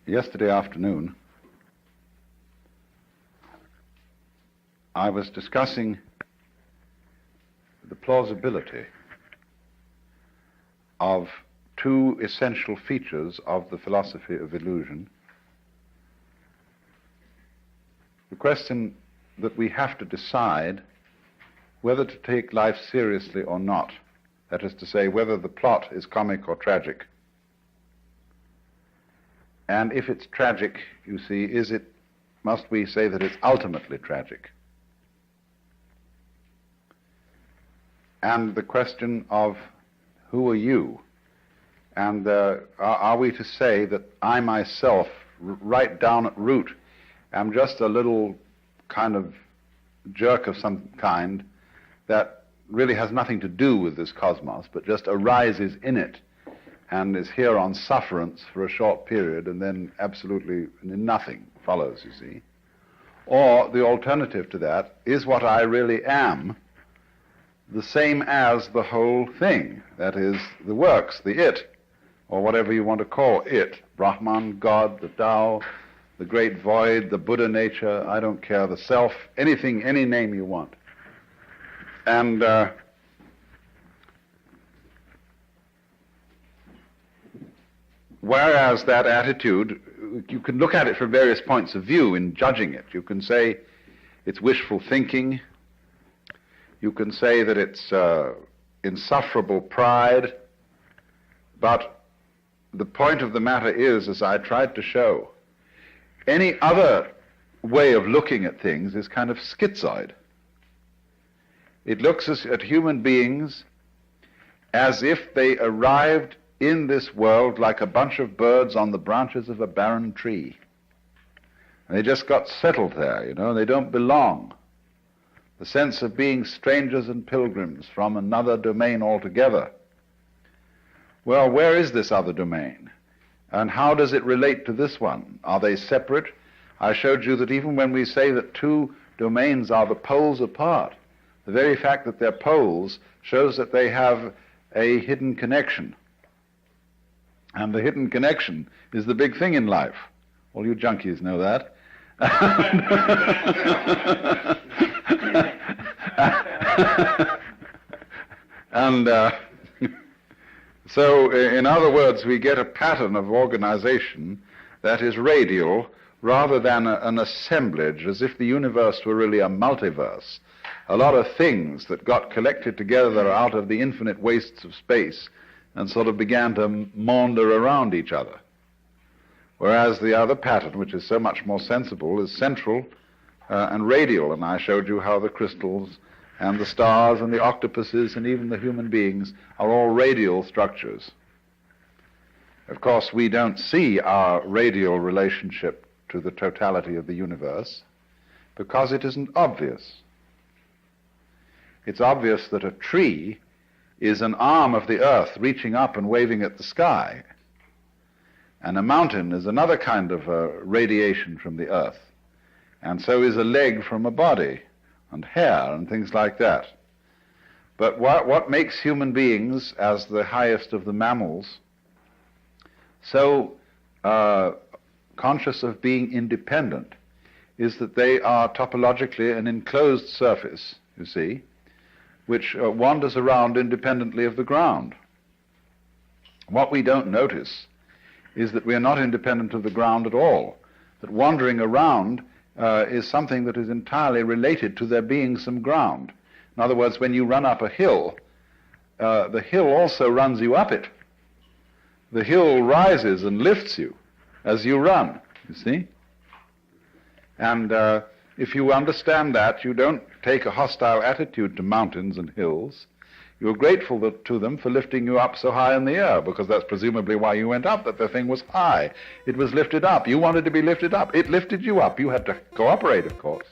Yesterday afternoon, I was discussing the plausibility of two essential features of the philosophy of illusion. The question that we have to decide whether to take life seriously or not, that is to say, whether the plot is comic or tragic. And if it's tragic, you see, must we say that it's ultimately tragic? And the question of who are you? And are we to say that I myself, right down at root, am just a little kind of jerk of some kind that really has nothing to do with this cosmos, but just arises in it and is here on sufferance for a short period and then absolutely nothing follows, you see? Or the alternative to that is what I really am, the same as the whole thing, that is, the works, the it, or whatever you want to call it, Brahman, God, the Tao, the great void, the Buddha nature, I don't care, the self, anything, any name you want. And whereas that attitude, you can look at it from various points of view in judging it. You can say it's wishful thinking. You can say that it's insufferable pride. But the point of the matter is, as I tried to show, any other way of looking at things is kind of schizoid. It looks at human beings as if they arrived in this world like a bunch of birds on the branches of a barren tree. And they just got settled there, you know, and they don't belong. The sense of being strangers and pilgrims from another domain altogether. Well, where is this other domain? And how does it relate to this one? Are they separate? I showed you that even when we say that two domains are the poles apart, the very fact that they're poles shows that they have a hidden connection. And the hidden connection is the big thing in life. All you junkies know that. And so, in other words, we get a pattern of organization that is radial rather than an assemblage, as if the universe were really a multiverse. A lot of things that got collected together out of the infinite wastes of space and sort of began to maunder around each other. Whereas the other pattern, which is so much more sensible, is central and radial. And I showed you how the crystals and the stars and the octopuses and even the human beings are all radial structures. Of course, we don't see our radial relationship to the totality of the universe because it isn't obvious. It's obvious that a tree is an arm of the earth reaching up and waving at the sky. And a mountain is another kind of radiation from the earth. And so is a leg from a body, and hair, and things like that. But what makes human beings, as the highest of the mammals, so conscious of being independent is that they are topologically an enclosed surface, you see, which wanders around independently of the ground. What we don't notice is that we are not independent of the ground at all, that wandering around is something that is entirely related to there being some ground. In other words, when you run up a hill, the hill also runs you up it. The hill rises and lifts you as you run, you see? And if you understand that, you don't take a hostile attitude to mountains and hills. You're grateful to them for lifting you up so high in the air, because that's presumably why you went up, that the thing was high. It was lifted up. You wanted to be lifted up. It lifted you up. You had to cooperate, of course.